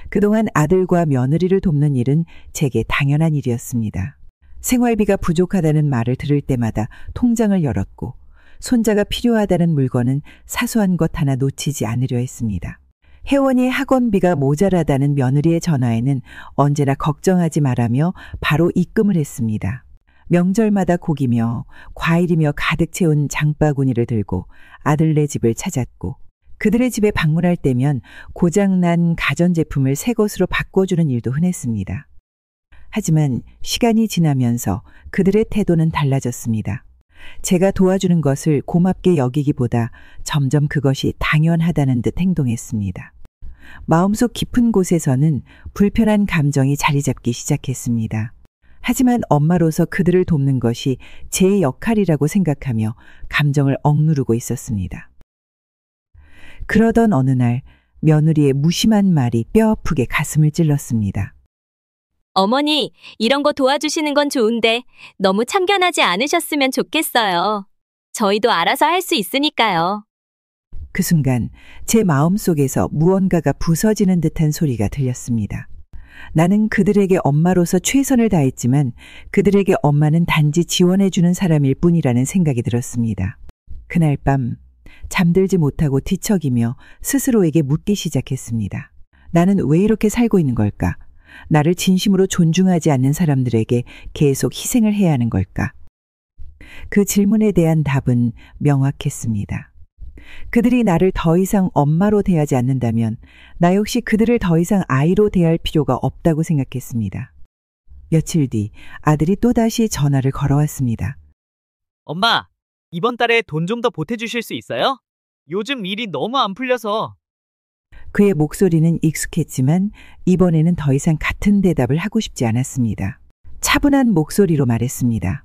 그동안 아들과 며느리를 돕는 일은 제게 당연한 일이었습니다. 생활비가 부족하다는 말을 들을 때마다 통장을 열었고 손자가 필요하다는 물건은 사소한 것 하나 놓치지 않으려 했습니다. 혜원이의 학원비가 모자라다는 며느리의 전화에는 언제나 걱정하지 말라며 바로 입금을 했습니다. 명절마다 고기며 과일이며 가득 채운 장바구니를 들고 아들네 집을 찾았고 그들의 집에 방문할 때면 고장난 가전제품을 새 것으로 바꿔주는 일도 흔했습니다. 하지만 시간이 지나면서 그들의 태도는 달라졌습니다. 제가 도와주는 것을 고맙게 여기기보다 점점 그것이 당연하다는 듯 행동했습니다. 마음속 깊은 곳에서는 불편한 감정이 자리 잡기 시작했습니다. 하지만 엄마로서 그들을 돕는 것이 제 역할이라고 생각하며 감정을 억누르고 있었습니다. 그러던 어느 날 며느리의 무심한 말이 뼈아프게 가슴을 찔렀습니다. 어머니, 이런 거 도와주시는 건 좋은데 너무 참견하지 않으셨으면 좋겠어요. 저희도 알아서 할 수 있으니까요. 그 순간 제 마음속에서 무언가가 부서지는 듯한 소리가 들렸습니다. 나는 그들에게 엄마로서 최선을 다했지만 그들에게 엄마는 단지 지원해주는 사람일 뿐이라는 생각이 들었습니다. 그날 밤 잠들지 못하고 뒤척이며 스스로에게 묻기 시작했습니다. 나는 왜 이렇게 살고 있는 걸까? 나를 진심으로 존중하지 않는 사람들에게 계속 희생을 해야 하는 걸까? 그 질문에 대한 답은 명확했습니다. 그들이 나를 더 이상 엄마로 대하지 않는다면 나 역시 그들을 더 이상 아이로 대할 필요가 없다고 생각했습니다. 며칠 뒤 아들이 또다시 전화를 걸어왔습니다. 엄마, 이번 달에 돈 좀 더 보태주실 수 있어요? 요즘 일이 너무 안 풀려서. 그의 목소리는 익숙했지만 이번에는 더 이상 같은 대답을 하고 싶지 않았습니다. 차분한 목소리로 말했습니다.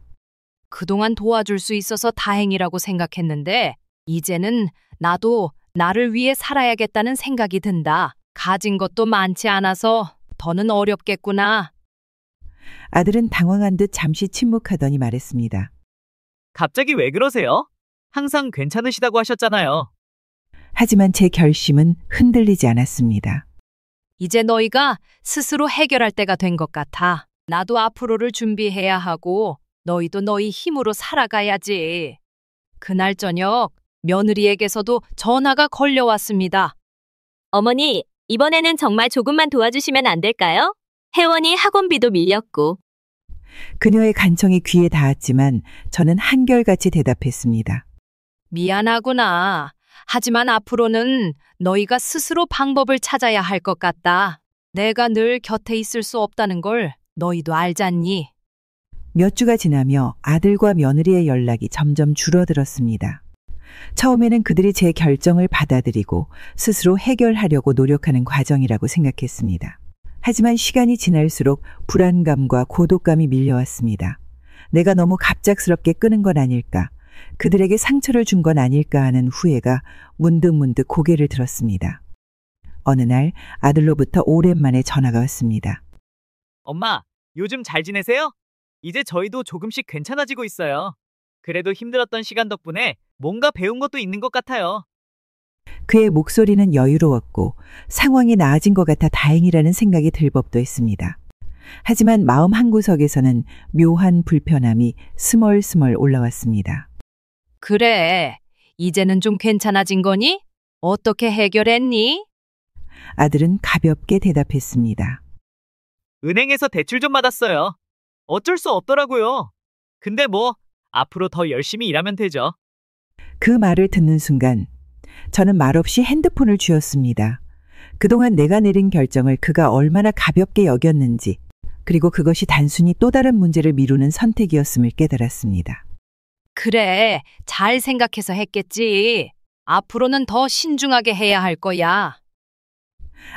그동안 도와줄 수 있어서 다행이라고 생각했는데 이제는 나도 나를 위해 살아야겠다는 생각이 든다. 가진 것도 많지 않아서 더는 어렵겠구나. 아들은 당황한 듯 잠시 침묵하더니 말했습니다. 갑자기 왜 그러세요? 항상 괜찮으시다고 하셨잖아요. 하지만 제 결심은 흔들리지 않았습니다. 이제 너희가 스스로 해결할 때가 된 것 같아. 나도 앞으로를 준비해야 하고 너희도 너희 힘으로 살아가야지. 그날 저녁 며느리에게서도 전화가 걸려왔습니다. 어머니, 이번에는 정말 조금만 도와주시면 안 될까요? 혜원이 학원비도 밀렸고. 그녀의 간청이 귀에 닿았지만 저는 한결같이 대답했습니다. 미안하구나. 하지만 앞으로는 너희가 스스로 방법을 찾아야 할 것 같다. 내가 늘 곁에 있을 수 없다는 걸 너희도 알잖니? 몇 주가 지나며 아들과 며느리의 연락이 점점 줄어들었습니다. 처음에는 그들이 제 결정을 받아들이고 스스로 해결하려고 노력하는 과정이라고 생각했습니다. 하지만 시간이 지날수록 불안감과 고독감이 밀려왔습니다. 내가 너무 갑작스럽게 끊은 건 아닐까, 그들에게 상처를 준 건 아닐까 하는 후회가 문득문득 고개를 들었습니다. 어느 날 아들로부터 오랜만에 전화가 왔습니다. 엄마, 요즘 잘 지내세요? 이제 저희도 조금씩 괜찮아지고 있어요. 그래도 힘들었던 시간 덕분에 뭔가 배운 것도 있는 것 같아요. 그의 목소리는 여유로웠고 상황이 나아진 것 같아 다행이라는 생각이 들 법도 했습니다. 하지만 마음 한구석에서는 묘한 불편함이 스멀스멀 올라왔습니다. 그래, 이제는 좀 괜찮아진 거니? 어떻게 해결했니? 아들은 가볍게 대답했습니다. 은행에서 대출 좀 받았어요. 어쩔 수 없더라고요. 근데 뭐 앞으로 더 열심히 일하면 되죠. 그 말을 듣는 순간 저는 말없이 핸드폰을 쥐었습니다. 그동안 내가 내린 결정을 그가 얼마나 가볍게 여겼는지, 그리고 그것이 단순히 또 다른 문제를 미루는 선택이었음을 깨달았습니다. 그래, 잘 생각해서 했겠지. 앞으로는 더 신중하게 해야 할 거야.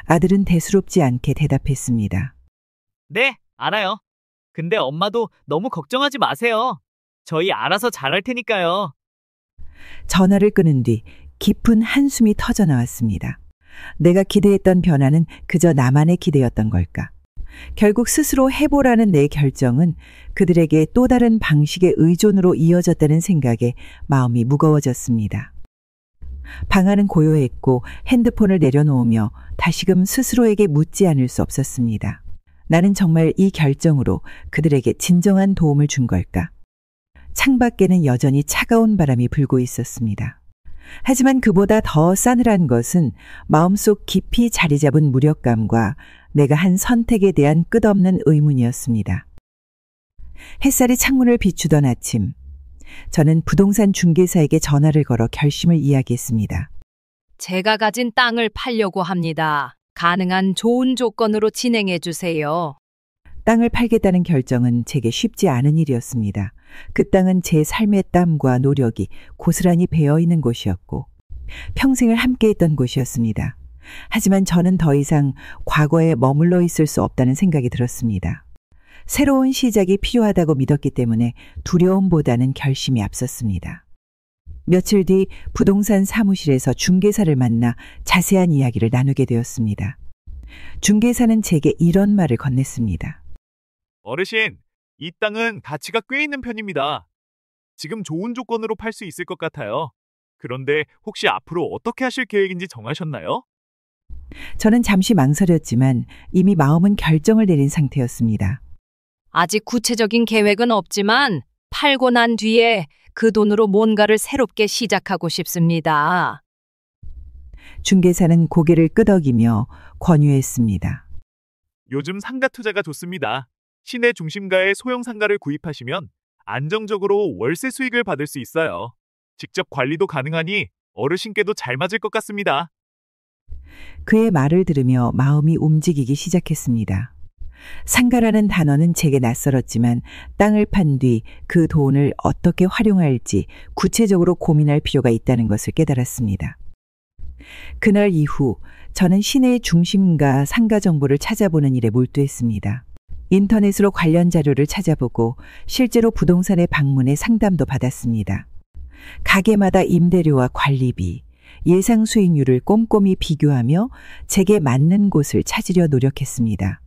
아들은 대수롭지 않게 대답했습니다. 네, 알아요. 근데 엄마도 너무 걱정하지 마세요. 저희 알아서 잘할 테니까요. 전화를 끊은 뒤 깊은 한숨이 터져 나왔습니다. 내가 기대했던 변화는 그저 나만의 기대였던 걸까? 결국 스스로 해보라는 내 결정은 그들에게 또 다른 방식의 의존으로 이어졌다는 생각에 마음이 무거워졌습니다. 방 안은 고요했고 핸드폰을 내려놓으며 다시금 스스로에게 묻지 않을 수 없었습니다. 나는 정말 이 결정으로 그들에게 진정한 도움을 준 걸까? 창밖에는 여전히 차가운 바람이 불고 있었습니다. 하지만 그보다 더 싸늘한 것은 마음속 깊이 자리 잡은 무력감과 내가 한 선택에 대한 끝없는 의문이었습니다. 햇살이 창문을 비추던 아침, 저는 부동산 중개사에게 전화를 걸어 결심을 이야기했습니다. 제가 가진 땅을 팔려고 합니다. 가능한 좋은 조건으로 진행해 주세요. 땅을 팔겠다는 결정은 제게 쉽지 않은 일이었습니다. 그 땅은 제 삶의 땀과 노력이 고스란히 배어있는 곳이었고 평생을 함께했던 곳이었습니다. 하지만 저는 더 이상 과거에 머물러 있을 수 없다는 생각이 들었습니다. 새로운 시작이 필요하다고 믿었기 때문에 두려움보다는 결심이 앞섰습니다. 며칠 뒤 부동산 사무실에서 중개사를 만나 자세한 이야기를 나누게 되었습니다. 중개사는 제게 이런 말을 건넸습니다. 어르신, 이 땅은 가치가 꽤 있는 편입니다. 지금 좋은 조건으로 팔 수 있을 것 같아요. 그런데 혹시 앞으로 어떻게 하실 계획인지 정하셨나요? 저는 잠시 망설였지만 이미 마음은 결정을 내린 상태였습니다. 아직 구체적인 계획은 없지만 팔고 난 뒤에 그 돈으로 뭔가를 새롭게 시작하고 싶습니다. 중개사는 고개를 끄덕이며 권유했습니다. 요즘 상가 투자가 좋습니다. 시내 중심가에 소형 상가를 구입하시면 안정적으로 월세 수익을 받을 수 있어요. 직접 관리도 가능하니 어르신께도 잘 맞을 것 같습니다. 그의 말을 들으며 마음이 움직이기 시작했습니다. 상가라는 단어는 제게 낯설었지만 땅을 판 뒤 그 돈을 어떻게 활용할지 구체적으로 고민할 필요가 있다는 것을 깨달았습니다. 그날 이후 저는 시내 중심가 상가 정보를 찾아보는 일에 몰두했습니다. 인터넷으로 관련 자료를 찾아보고 실제로 부동산에 방문해 상담도 받았습니다. 가게마다 임대료와 관리비, 예상 수익률을 꼼꼼히 비교하며 제게 맞는 곳을 찾으려 노력했습니다.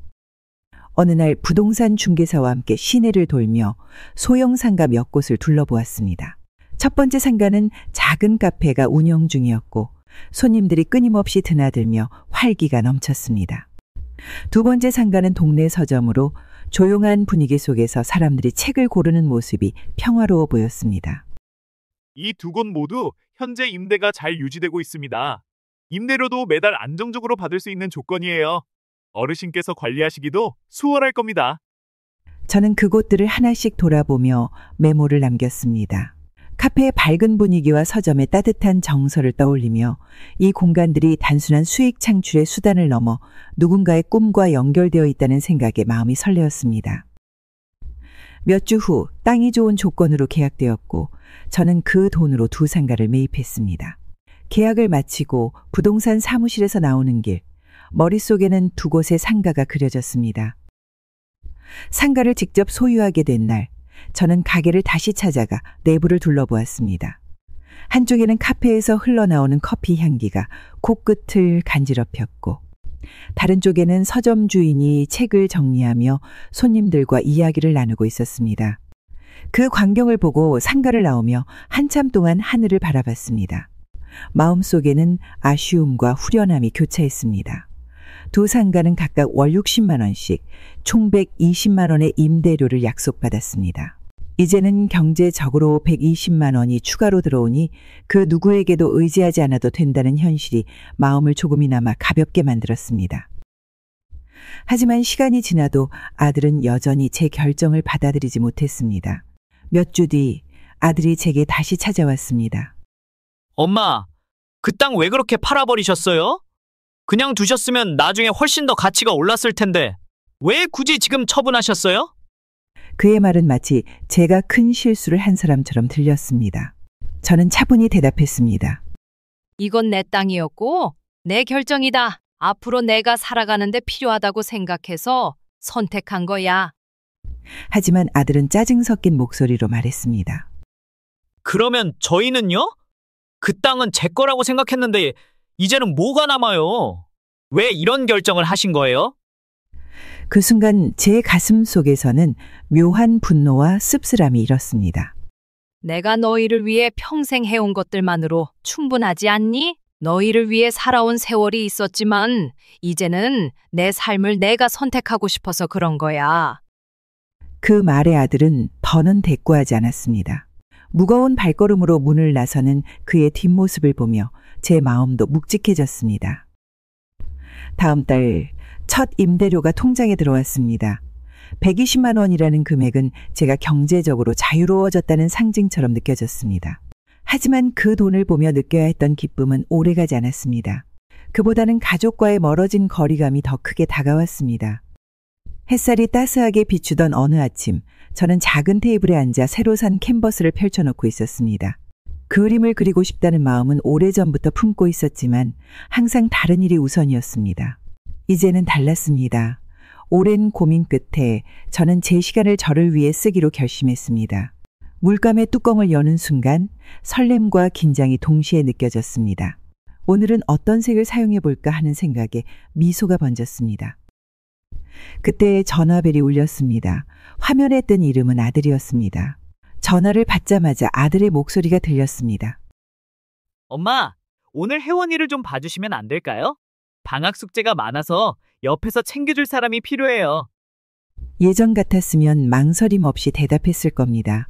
어느 날 부동산 중개사와 함께 시내를 돌며 소형 상가 몇 곳을 둘러보았습니다. 첫 번째 상가는 작은 카페가 운영 중이었고 손님들이 끊임없이 드나들며 활기가 넘쳤습니다. 두 번째 상가는 동네 서점으로 조용한 분위기 속에서 사람들이 책을 고르는 모습이 평화로워 보였습니다. 이 두 곳 모두 현재 임대가 잘 유지되고 있습니다. 임대료도 매달 안정적으로 받을 수 있는 조건이에요. 어르신께서 관리하시기도 수월할 겁니다. 저는 그곳들을 하나씩 돌아보며 메모를 남겼습니다. 카페의 밝은 분위기와 서점의 따뜻한 정서를 떠올리며 이 공간들이 단순한 수익 창출의 수단을 넘어 누군가의 꿈과 연결되어 있다는 생각에 마음이 설레었습니다. 몇 주 후 땅이 좋은 조건으로 계약되었고 저는 그 돈으로 두 상가를 매입했습니다. 계약을 마치고 부동산 사무실에서 나오는 길, 머릿속에는 두 곳의 상가가 그려졌습니다. 상가를 직접 소유하게 된 날, 저는 가게를 다시 찾아가 내부를 둘러보았습니다. 한쪽에는 카페에서 흘러나오는 커피 향기가 코끝을 간지럽혔고, 다른 쪽에는 서점 주인이 책을 정리하며 손님들과 이야기를 나누고 있었습니다. 그 광경을 보고 상가를 나오며 한참 동안 하늘을 바라봤습니다. 마음속에는 아쉬움과 후련함이 교차했습니다. 두 상가는 각각 월 60만 원씩 총 120만 원의 임대료를 약속받았습니다. 이제는 경제적으로 120만 원이 추가로 들어오니 그 누구에게도 의지하지 않아도 된다는 현실이 마음을 조금이나마 가볍게 만들었습니다. 하지만 시간이 지나도 아들은 여전히 제 결정을 받아들이지 못했습니다. 몇 주 뒤 아들이 제게 다시 찾아왔습니다. 엄마, 그 땅 왜 그렇게 팔아버리셨어요? 그냥 두셨으면 나중에 훨씬 더 가치가 올랐을 텐데 왜 굳이 지금 처분하셨어요? 그의 말은 마치 제가 큰 실수를 한 사람처럼 들렸습니다. 저는 차분히 대답했습니다. 이건 내 땅이었고 내 결정이다. 앞으로 내가 살아가는데 필요하다고 생각해서 선택한 거야. 하지만 아들은 짜증 섞인 목소리로 말했습니다. 그러면 저희는요? 그 땅은 제 거라고 생각했는데 이제는 뭐가 남아요? 왜 이런 결정을 하신 거예요? 그 순간 제 가슴 속에서는 묘한 분노와 씁쓸함이 일었습니다. 내가 너희를 위해 평생 해온 것들만으로 충분하지 않니? 너희를 위해 살아온 세월이 있었지만 이제는 내 삶을 내가 선택하고 싶어서 그런 거야. 그 말에 아들은 더는 대꾸하지 않았습니다. 무거운 발걸음으로 문을 나서는 그의 뒷모습을 보며 제 마음도 묵직해졌습니다. 다음 달 첫 임대료가 통장에 들어왔습니다. 120만 원이라는 금액은 제가 경제적으로 자유로워졌다는 상징처럼 느껴졌습니다. 하지만 그 돈을 보며 느껴야 했던 기쁨은 오래가지 않았습니다. 그보다는 가족과의 멀어진 거리감이 더 크게 다가왔습니다. 햇살이 따스하게 비추던 어느 아침, 저는 작은 테이블에 앉아 새로 산 캔버스를 펼쳐놓고 있었습니다. 그림을 그리고 싶다는 마음은 오래전부터 품고 있었지만 항상 다른 일이 우선이었습니다. 이제는 달랐습니다. 오랜 고민 끝에 저는 제 시간을 저를 위해 쓰기로 결심했습니다. 물감의 뚜껑을 여는 순간 설렘과 긴장이 동시에 느껴졌습니다. 오늘은 어떤 색을 사용해볼까 하는 생각에 미소가 번졌습니다. 그때 전화벨이 울렸습니다. 화면에 뜬 이름은 아들이었습니다. 전화를 받자마자 아들의 목소리가 들렸습니다. 엄마, 오늘 혜원이를 좀 봐주시면 안 될까요? 방학 숙제가 많아서 옆에서 챙겨줄 사람이 필요해요. 예전 같았으면 망설임 없이 대답했을 겁니다.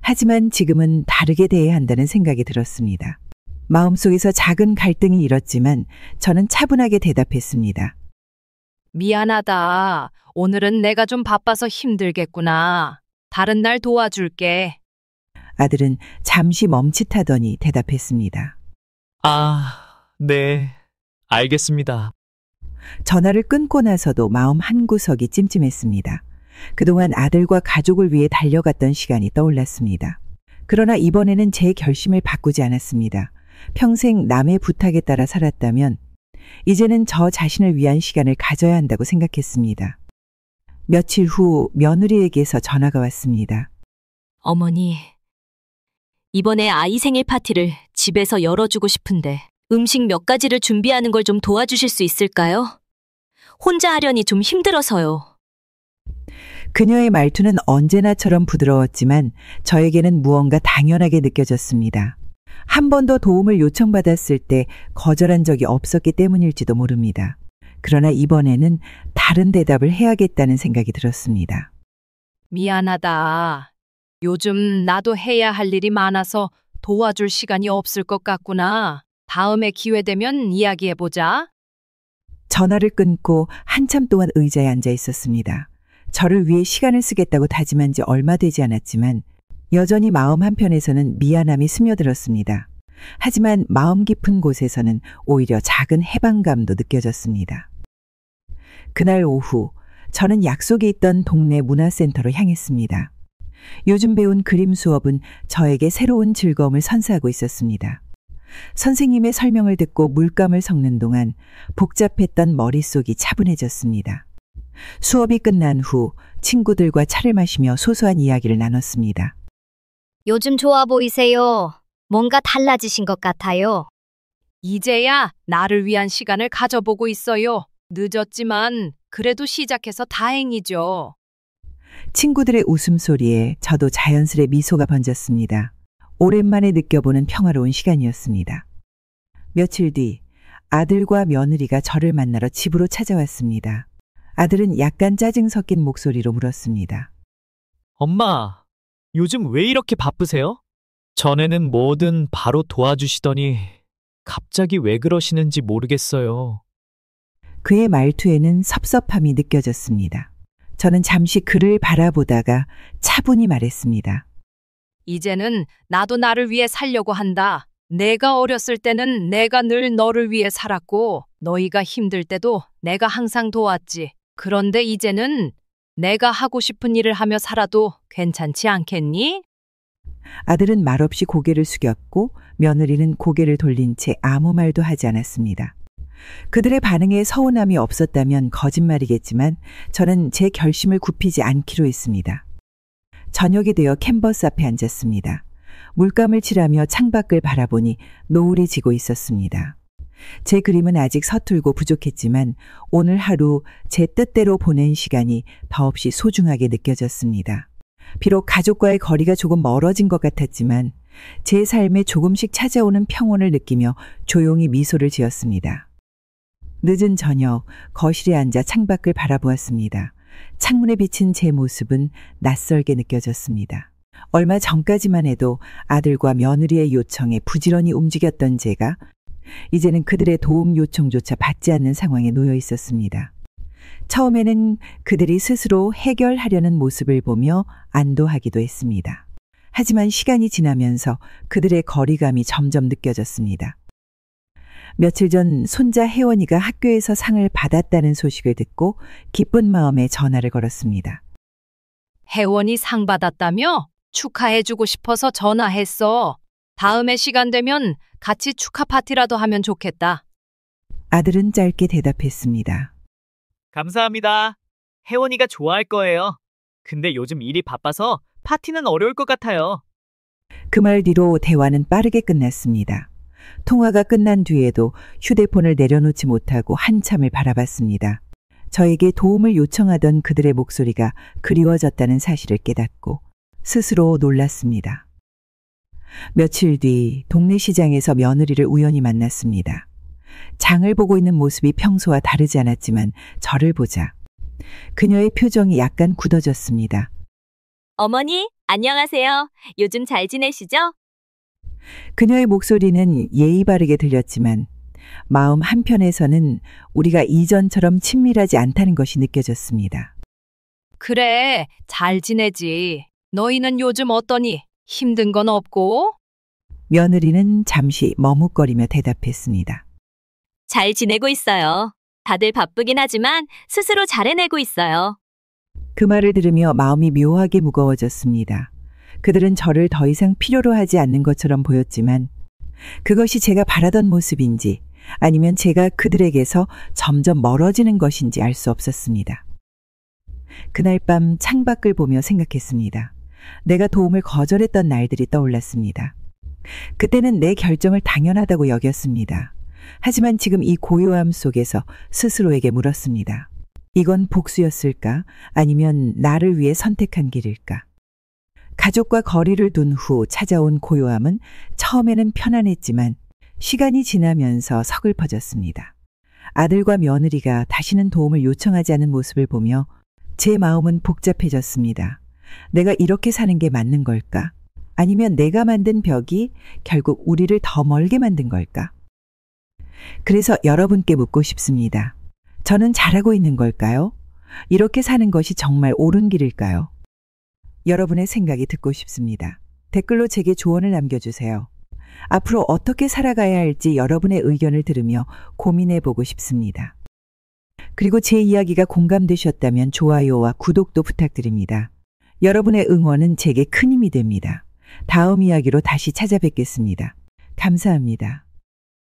하지만 지금은 다르게 대해야 한다는 생각이 들었습니다. 마음속에서 작은 갈등이 일었지만 저는 차분하게 대답했습니다. 미안하다. 오늘은 내가 좀 바빠서 힘들겠구나. 다른 날 도와줄게. 아들은 잠시 멈칫하더니 대답했습니다. 아, 네. 알겠습니다. 전화를 끊고 나서도 마음 한구석이 찜찜했습니다. 그동안 아들과 가족을 위해 달려갔던 시간이 떠올랐습니다. 그러나 이번에는 제 결심을 바꾸지 않았습니다. 평생 남의 부탁에 따라 살았다면 이제는 저 자신을 위한 시간을 가져야 한다고 생각했습니다. 며칠 후 며느리에게서 전화가 왔습니다. 어머니, 이번에 아이 생일 파티를 집에서 열어주고 싶은데 음식 몇 가지를 준비하는 걸 좀 도와주실 수 있을까요? 혼자 하려니 좀 힘들어서요. 그녀의 말투는 언제나처럼 부드러웠지만 저에게는 무언가 당연하게 느껴졌습니다. 한 번도 도움을 요청받았을 때 거절한 적이 없었기 때문일지도 모릅니다. 그러나 이번에는 다른 대답을 해야겠다는 생각이 들었습니다. 미안하다. 요즘 나도 해야 할 일이 많아서 도와줄 시간이 없을 것 같구나. 다음에 기회 되면 이야기해보자. 전화를 끊고 한참 동안 의자에 앉아 있었습니다. 저를 위해 시간을 쓰겠다고 다짐한 지 얼마 되지 않았지만 여전히 마음 한편에서는 미안함이 스며들었습니다. 하지만 마음 깊은 곳에서는 오히려 작은 해방감도 느껴졌습니다. 그날 오후 저는 약속이 있던 동네 문화센터로 향했습니다. 요즘 배운 그림 수업은 저에게 새로운 즐거움을 선사하고 있었습니다. 선생님의 설명을 듣고 물감을 섞는 동안 복잡했던 머릿속이 차분해졌습니다. 수업이 끝난 후 친구들과 차를 마시며 소소한 이야기를 나눴습니다. 요즘 좋아 보이세요. 뭔가 달라지신 것 같아요. 이제야 나를 위한 시간을 가져보고 있어요. 늦었지만 그래도 시작해서 다행이죠. 친구들의 웃음소리에 저도 자연스레 미소가 번졌습니다. 오랜만에 느껴보는 평화로운 시간이었습니다. 며칠 뒤 아들과 며느리가 저를 만나러 집으로 찾아왔습니다. 아들은 약간 짜증 섞인 목소리로 물었습니다. 엄마, 요즘 왜 이렇게 바쁘세요? 전에는 뭐든 바로 도와주시더니 갑자기 왜 그러시는지 모르겠어요. 그의 말투에는 섭섭함이 느껴졌습니다. 저는 잠시 그를 바라보다가 차분히 말했습니다. 이제는 나도 나를 위해 살려고 한다. 내가 어렸을 때는 내가 늘 너를 위해 살았고 너희가 힘들 때도 내가 항상 도왔지. 그런데 이제는 내가 하고 싶은 일을 하며 살아도 괜찮지 않겠니? 아들은 말없이 고개를 숙였고 며느리는 고개를 돌린 채 아무 말도 하지 않았습니다. 그들의 반응에 서운함이 없었다면 거짓말이겠지만 저는 제 결심을 굽히지 않기로 했습니다. 저녁이 되어 캔버스 앞에 앉았습니다. 물감을 칠하며 창밖을 바라보니 노을이 지고 있었습니다. 제 그림은 아직 서툴고 부족했지만 오늘 하루 제 뜻대로 보낸 시간이 더없이 소중하게 느껴졌습니다. 비록 가족과의 거리가 조금 멀어진 것 같았지만 제 삶에 조금씩 찾아오는 평온을 느끼며 조용히 미소를 지었습니다. 늦은 저녁 거실에 앉아 창밖을 바라보았습니다. 창문에 비친 제 모습은 낯설게 느껴졌습니다. 얼마 전까지만 해도 아들과 며느리의 요청에 부지런히 움직였던 제가 이제는 그들의 도움 요청조차 받지 않는 상황에 놓여 있었습니다. 처음에는 그들이 스스로 해결하려는 모습을 보며 안도하기도 했습니다. 하지만 시간이 지나면서 그들의 거리감이 점점 느껴졌습니다. 며칠 전 손자 혜원이가 학교에서 상을 받았다는 소식을 듣고 기쁜 마음에 전화를 걸었습니다. 혜원이 상 받았다며? 축하해주고 싶어서 전화했어. 다음에 시간 되면 같이 축하 파티라도 하면 좋겠다. 아들은 짧게 대답했습니다. 감사합니다. 혜원이가 좋아할 거예요. 근데 요즘 일이 바빠서 파티는 어려울 것 같아요. 그 말 뒤로 대화는 빠르게 끝났습니다. 통화가 끝난 뒤에도 휴대폰을 내려놓지 못하고 한참을 바라봤습니다. 저에게 도움을 요청하던 그들의 목소리가 그리워졌다는 사실을 깨닫고 스스로 놀랐습니다. 며칠 뒤 동네 시장에서 며느리를 우연히 만났습니다. 장을 보고 있는 모습이 평소와 다르지 않았지만 저를 보자 그녀의 표정이 약간 굳어졌습니다. 어머니, 안녕하세요. 요즘 잘 지내시죠? 그녀의 목소리는 예의 바르게 들렸지만 마음 한편에서는 우리가 이전처럼 친밀하지 않다는 것이 느껴졌습니다. 그래, 잘 지내지. 너희는 요즘 어떠니? 힘든 건 없고? 며느리는 잠시 머뭇거리며 대답했습니다. 잘 지내고 있어요. 다들 바쁘긴 하지만 스스로 잘 해내고 있어요. 그 말을 들으며 마음이 묘하게 무거워졌습니다. 그들은 저를 더 이상 필요로 하지 않는 것처럼 보였지만 그것이 제가 바라던 모습인지 아니면 제가 그들에게서 점점 멀어지는 것인지 알 수 없었습니다. 그날 밤 창밖을 보며 생각했습니다. 내가 도움을 거절했던 날들이 떠올랐습니다. 그때는 내 결정을 당연하다고 여겼습니다. 하지만 지금 이 고요함 속에서 스스로에게 물었습니다. 이건 복수였을까? 아니면 나를 위해 선택한 길일까? 가족과 거리를 둔 후 찾아온 고요함은 처음에는 편안했지만 시간이 지나면서 서글퍼졌습니다. 아들과 며느리가 다시는 도움을 요청하지 않은 모습을 보며 제 마음은 복잡해졌습니다. 내가 이렇게 사는 게 맞는 걸까? 아니면 내가 만든 벽이 결국 우리를 더 멀게 만든 걸까? 그래서 여러분께 묻고 싶습니다. 저는 잘하고 있는 걸까요? 이렇게 사는 것이 정말 옳은 길일까요? 여러분의 생각이 듣고 싶습니다. 댓글로 제게 조언을 남겨주세요. 앞으로 어떻게 살아가야 할지 여러분의 의견을 들으며 고민해 보고 싶습니다. 그리고 제 이야기가 공감되셨다면 좋아요와 구독도 부탁드립니다. 여러분의 응원은 제게 큰 힘이 됩니다. 다음 이야기로 다시 찾아뵙겠습니다. 감사합니다.